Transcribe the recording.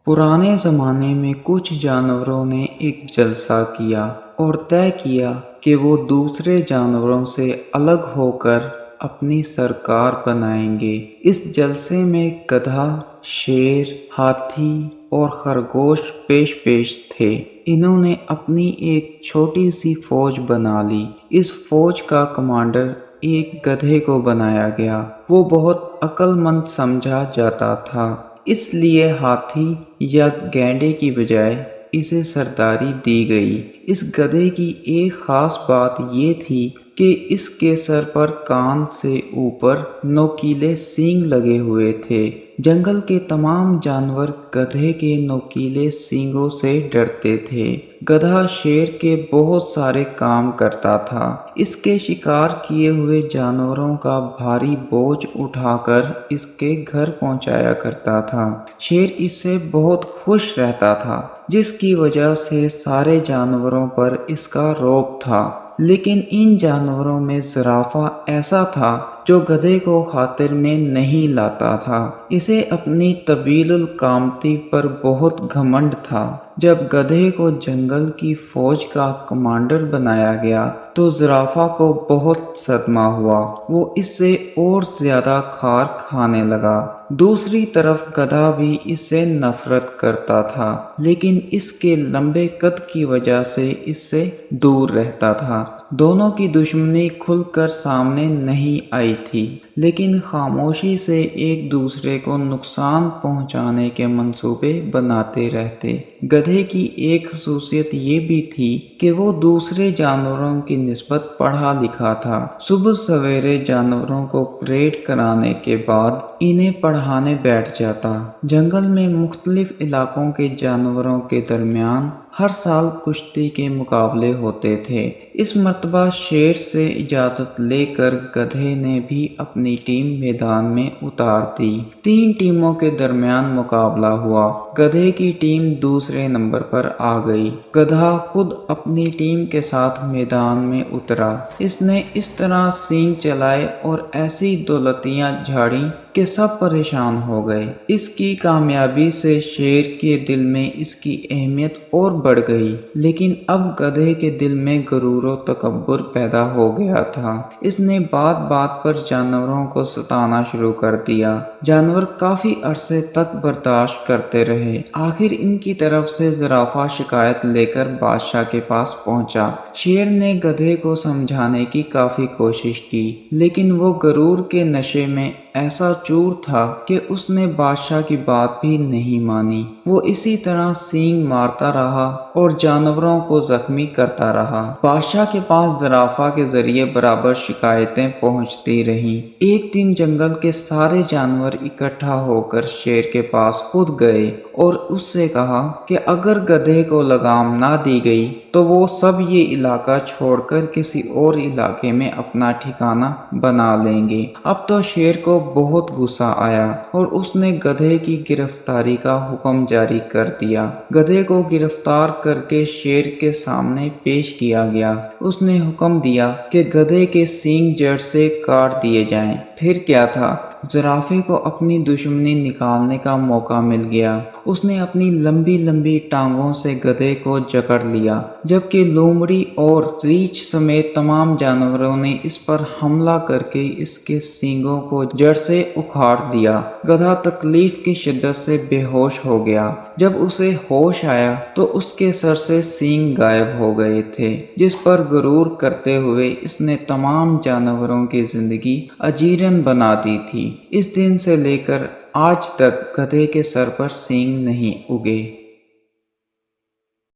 पुराने ज़माने में कुछ जानवरों ने एक जलसा किया और तय किया कि वो दूसरे जानवरों से अलग होकर अपनी सरकार बनाएंगे। इस जलसे में गधा, शेर, हाथी और खरगोश पेश पेश थे। इन्होंने अपनी एक छोटी सी फौज बना ली। इस फौज का कमांडर एक गधे को बनाया गया। वो बहुत अक्लमंद समझा जाता था, इसलिए हाथी या गैंडे की बजाय इसे सरदारी दी गई। इस गधे की एक खास बात ये थी कि इसके सर पर कान से ऊपर नोकीले सींग लगे हुए थे। जंगल के तमाम जानवर गधे के नोकीले सींगों से डरते थे। गधा शेर के बहुत सारे काम करता था। इसके शिकार किए हुए जानवरों का भारी बोझ उठाकर इसके घर पहुंचाया करता था। शेर इससे बहुत खुश रहता था, जिसकी वजह से सारे जानवरों पर इसका रौब था। लेकिन इन जानवरों में ज़राफ़ा ऐसा था जो गधे को खातिर में नहीं लाता था। इसे अपनी तवीलुल कामती पर बहुत घमंड था। जब गधे को जंगल की फौज का कमांडर बनाया गया तो ज़राफ़ा को बहुत सदमा हुआ। वो इससे और ज़्यादा खार खाने लगा। दूसरी तरफ गधा भी इससे नफरत करता था, लेकिन इसके लंबे कद की वजह से इससे दूर रहता था। दोनों की दुश्मनी खुलकर सामने नहीं आई थी, लेकिन खामोशी से एक दूसरे को नुकसान पहुंचाने के मंसूबे बनाते रहते। गधे की एक खसूसियत ये भी थी कि वो दूसरे जानवरों की निस्बत पढ़ा लिखा था। सुबह सवेरे जानवरों को परेड कराने के बाद इन्हें पढ़ाने बैठ जाता। जंगल में मुख्तलिफ इलाकों के जानवरों के दरमियान हर साल कुश्ती के मुकाबले होते थे। इस मर्तबा शेर से इजाज़त लेकर गधे ने भी अपनी टीम मैदान में उतार दी। 3 टीमों के दरमियान मुकाबला हुआ। गधे की टीम दूसरे नंबर पर आ गई। गधा खुद अपनी टीम के साथ मैदान में उतरा। इसने इस तरह सींग चलाए और ऐसी दौलतियां झाड़ी कि सब परेशान हो गए। इसकी कामयाबी से शेर के दिल में इसकी अहमियत और बढ़ गई, लेकिन अब गधे के दिल में गरूर और तकब्बुर पैदा हो गया था। इसने बात बात पर जानवरों को सताना शुरू कर दिया। जानवर काफी अरसे तक बर्दाश्त करते रहे। आखिर इनकी तरफ से ज़राफ़ा शिकायत लेकर बादशाह के पास पहुंचा। शेर ने गधे को समझाने की काफी कोशिश की, लेकिन वो गरूर के नशे में ऐसा चूर था कि उसने बादशाह की बात भी नहीं मानी। वो इसी तरह सींग मारता रहा और जानवरों को जख्मी करता रहा। बादशाह के पास ज़राफ़ा के जरिए बराबर शिकायतें पहुंचती रहीं। एक दिन जंगल के सारे जानवर इकट्ठा होकर शेर के पास खुद गए और उससे कहा कि अगर गधे को लगाम ना दी गई तो वो सब ये इलाका छोड़कर किसी और इलाके में अपना ठिकाना बना लेंगे। अब तो शेर को बहुत गुस्सा आया और उसने गधे की गिरफ्तारी का हुक्म जारी कर दिया। गधे को गिरफ्तार करके शेर के सामने पेश किया गया। उसने हुक्म दिया कि गधे के सींग जड़ से काट दिए जाएं। फिर क्या था, ज़राफ़े को अपनी दुश्मनी निकालने का मौका मिल गया। उसने अपनी लंबी लंबी टांगों से गधे को जकड़ लिया, जबकि लोमड़ी और रीछ समेत तमाम जानवरों ने इस पर हमला करके इसके सींगों को जड़ से उखाड़ दिया। गधा तकलीफ की शिद्दत से बेहोश हो गया। जब उसे होश आया तो उसके सर से सींग गायब हो गए थे, जिस पर गुरूर करते हुए इसने तमाम जानवरों की जिंदगी अजीरन बना दी थी। इस दिन से लेकर आज तक गधे के सर पर सींग नहीं उगे।